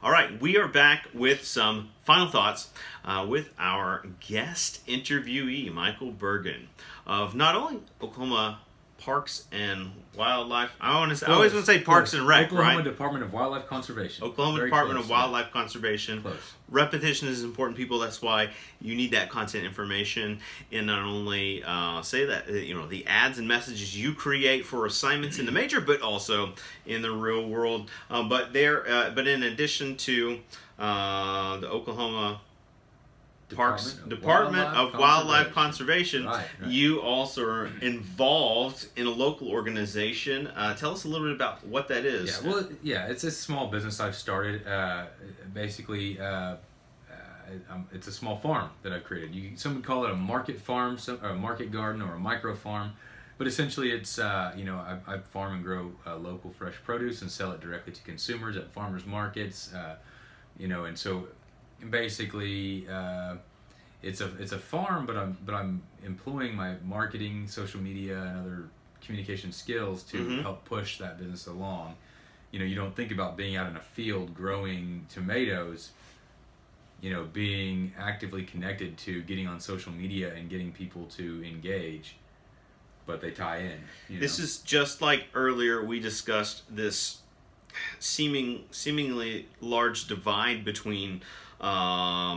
All right, we are back with some final thoughts with our guest interviewee, Michael Bergen, of not only Oklahoma Parks and Wildlife. I always want to say Parks and Rec, Oklahoma right? Department of Wildlife Conservation. Oklahoma Very Department close, of Wildlife Conservation. Close. Repetition is important, people. That's why you need that content information, and not only say that the ads and messages you create for assignments in the major, but also in the real world. But in addition to the Oklahoma Department of Wildlife Conservation. Right. You also are involved in a local organization. Tell us a little bit about what that is. It's a small business I've started. Basically, it's a small farm that I've created. Some would call it a market farm, or a market garden, or a micro farm. But essentially, it's I farm and grow local fresh produce and sell it directly to consumers at farmers markets. And so basically, it's a farm, but I'm employing my marketing, social media, and other communication skills to help push that business along. You don't think about being out in a field growing tomatoes, being actively connected to getting on social media and getting people to engage, but they tie in. This is just like earlier we discussed this seemingly large divide between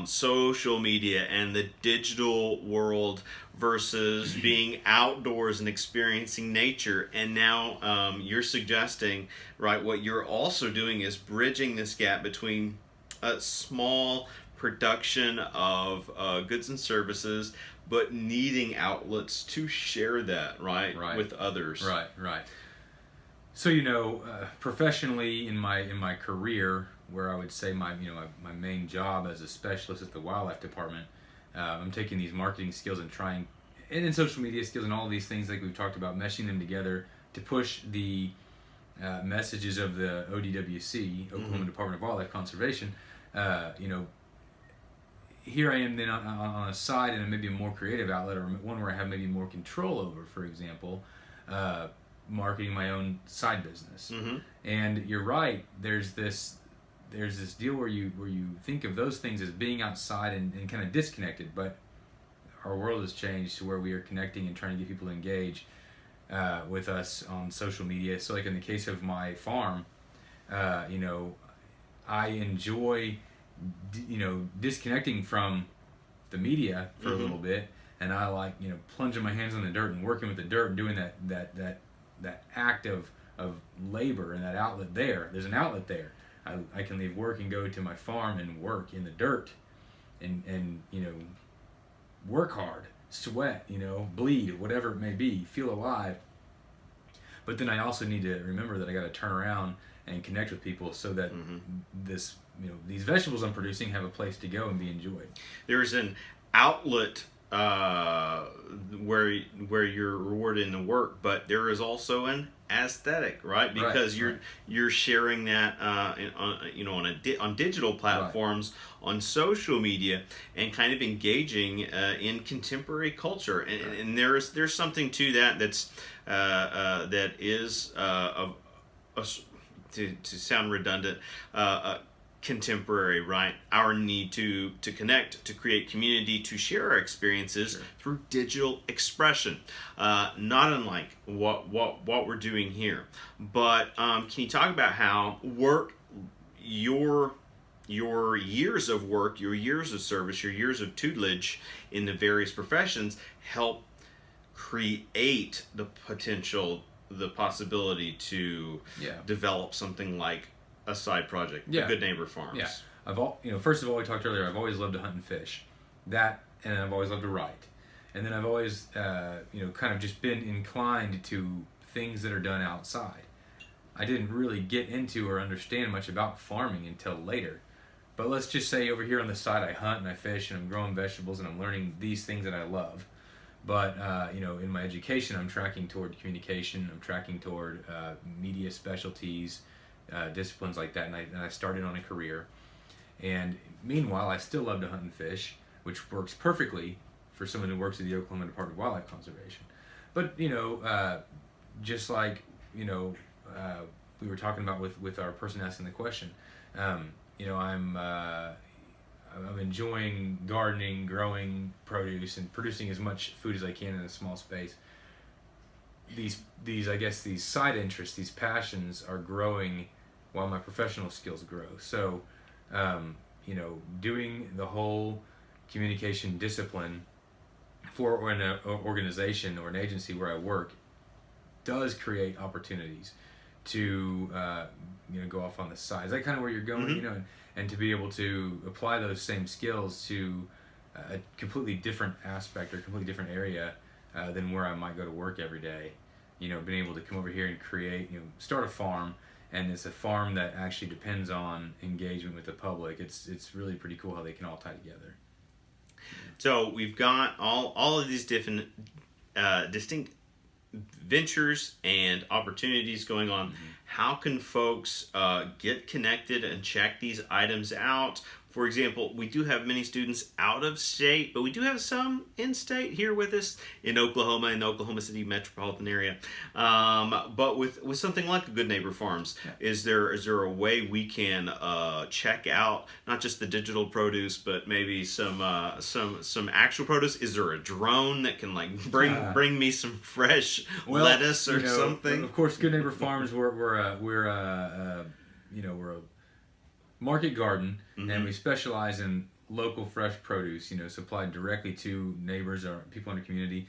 social media and the digital world versus being outdoors and experiencing nature. And now you're suggesting, right, what you're also doing is bridging this gap between a small production of goods and services, but needing outlets to share that, right. With others. Right. So professionally in my career, where I would say my main job as a specialist at the wildlife department, I'm taking these marketing skills and in social media skills and all of these things like we've talked about, meshing them together to push the messages of the ODWC, Oklahoma Department of Wildlife Conservation. Here I am then on a side and maybe a more creative outlet, or one where I have maybe more control over, for example, marketing my own side business. And you're right, there's this deal where you think of those things as being outside and kind of disconnected, but our world has changed to where we are connecting and trying to get people to engage with us on social media. So like in the case of my farm, I enjoy disconnecting from the media for a little bit, and I like plunging my hands in the dirt and working with the dirt and doing that act of labor and that outlet there. There's an outlet there. I can leave work and go to my farm and work in the dirt and work hard, sweat, bleed, whatever it may be, feel alive. But then I also need to remember that I got to turn around and connect with people so that these vegetables I'm producing have a place to go and be enjoyed. There's an outlet where you're rewarded in the work, but there is also an aesthetic, right? Because you're sharing that on digital platforms, on social media, and kind of engaging in contemporary culture, and there's something to that that's that is to sound redundant, contemporary, right? Our need to connect, to create community, to share our experiences through digital expression, not unlike what we're doing here. But can you talk about how your years of work, your years of service, your years of tutelage in the various professions help create the possibility to develop something like a side project, the Good Neighbor Farms. First of all, we talked earlier, I've always loved to hunt and fish. That, and I've always loved to write. And then I've always, kind of just been inclined to things that are done outside. I didn't really get into or understand much about farming until later. But let's just say over here on the side, I hunt and I fish and I'm growing vegetables and I'm learning these things that I love. But, in my education, I'm tracking toward communication, I'm tracking toward media specialties, disciplines like that, and I started on a career. And meanwhile, I still love to hunt and fish, which works perfectly for someone who works at the Oklahoma Department of Wildlife Conservation. But just like we were talking about with our person asking the question. You know, I'm enjoying gardening, growing produce, and producing as much food as I can in a small space. These I guess these side interests, these passions are growing while my professional skills grow. So, you know, doing the whole communication discipline for an organization or an agency where I work does create opportunities to you know, go off on the side. Is that kind of where you're going? Mm-hmm. You know, and to be able to apply those same skills to a completely different aspect or a completely different area than where I might go to work every day. You know, being able to come over here and create, you know, start a farm, and it's a farm that actually depends on engagement with the public. It's really pretty cool how they can all tie together. So we've got all of these different distinct ventures and opportunities going on. Mm-hmm. How can folks get connected and check these items out? For example, we do have many students out of state, but we do have some in state here with us in Oklahoma, in the Oklahoma City metropolitan area. But with something like a Good Neighbor Farms, is there a way we can check out not just the digital produce, but maybe some actual produce? Is there a drone that can like bring me some fresh lettuce or something? Of course, Good Neighbor Farms, we're a market garden, Mm-hmm. and we specialize in local fresh produce, you know, supplied directly to neighbors or people in the community.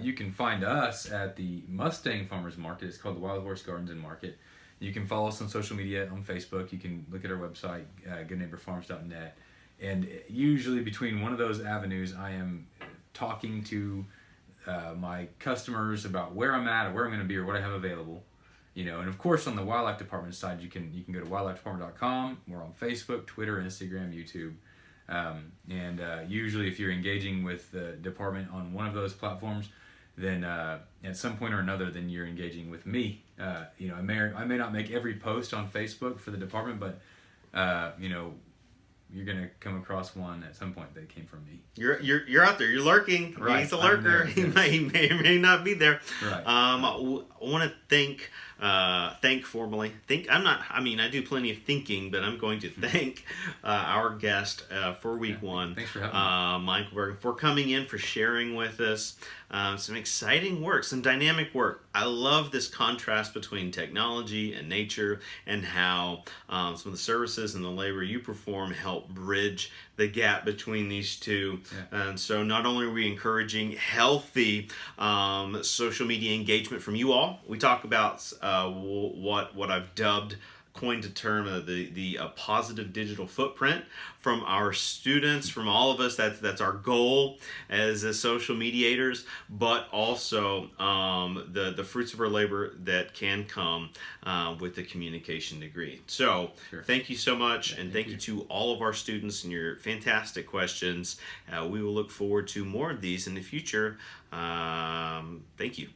You can find us at the Mustang Farmers Market. It's called the Wild Horse Gardens and Market. You can follow us on social media, on Facebook. You can look at our website, goodneighborfarms.net. And usually between one of those avenues, I am talking to my customers about where I'm at or where I'm going to be or what I have available. You know, and of course on the wildlife department side, you can go to wildlifedepartment.com. We're on Facebook, Twitter, Instagram, YouTube, and usually if you're engaging with the department on one of those platforms, then at some point or another, then you're engaging with me. You know, I may not make every post on Facebook for the department, but you know, you're gonna come across one at some point that came from me. You're out there. You're lurking. Right. He's a lurker. He may or may not be there. Right. I want to thank formally. I do plenty of thinking, but I'm going to thank our guest for week one. Thanks for having me. Michael Bergen, for coming in, for sharing with us some exciting work, some dynamic work. I love this contrast between technology and nature, and how some of the services and the labor you perform help bridge the gap between these two. Yeah. And so not only are we encouraging healthy social media engagement from you all, we talk about what I've coined a term of the positive digital footprint from our students, from all of us. That's our goal as social mediators, but also the fruits of our labor that can come with the communication degree. So Thank you so much, and thank you to all of our students and your fantastic questions. We will look forward to more of these in the future. Thank you.